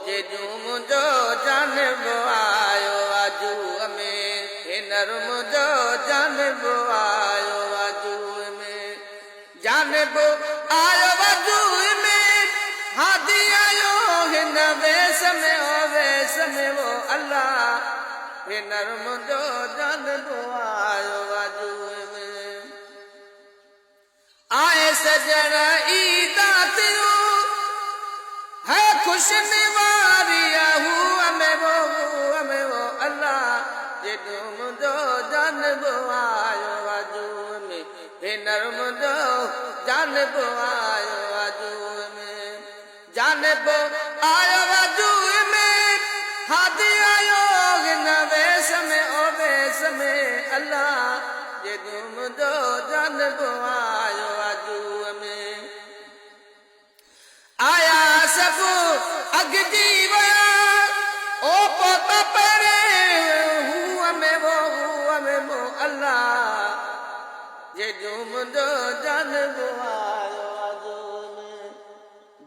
जे मुंहिंजो जानबो आयो आजू में हिनर मुंहिंजो जानबो आयो आजू में जानबो आयो आजू में हादी आयो हिन वेस में ओ वेस में वो अल्लाह हिनर मुंहिंजो जानबो आयो आजू में आए सजण ईदा थियो है खुश निवारिया हमें वो अल्लाह जेॾो मुंहिंजो जानबो आयो आजू में हिनर मुंहिंजो जानबो आयो आजू में जानबो आयो आजू में हादी आयो हिन वेस में ओ वेस में अल्लाह जेॾो मुंहिंजो जानबो आयो आजू में आया सब अगजी वया ओ पोता परे हुआ में वो अल्लाह जेॾो मुंहिंजो जानबो आयो आजू में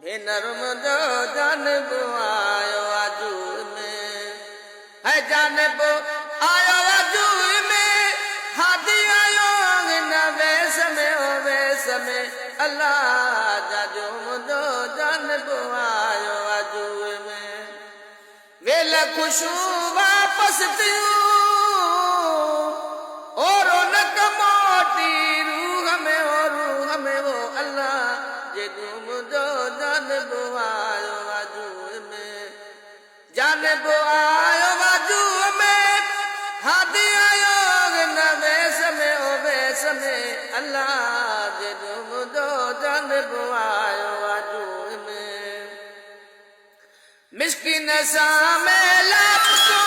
भेनर मुंहिंजो जानबो आयो आजू में है जानबो आयो आजू में हादी आयो हिन वेस में ओ वेस में अल्लाह जाजो मुंहिंजो जानबो आयो आजू में वेल खुशू वापस थियो ओ रौनक मोटी रूह में वो अल्लाह जेॾो मुंहिंजो जानबो आयो आजू में जानबो आयो आजू में हादी आयो हिन वेस में ओ वेस में अल्लाह जेॾो मुंहिंजो जानबो आयो आजू में मिस्किन सां मेलाप को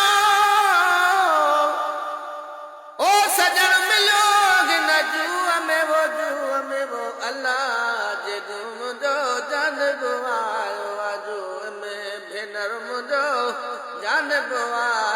ओ सजण मिलो हिन जूअ में वो अल्लाह जेॾो मुंहिंजो जानबो आयो आजू में भेनर मुंहिंजो जानबो आयो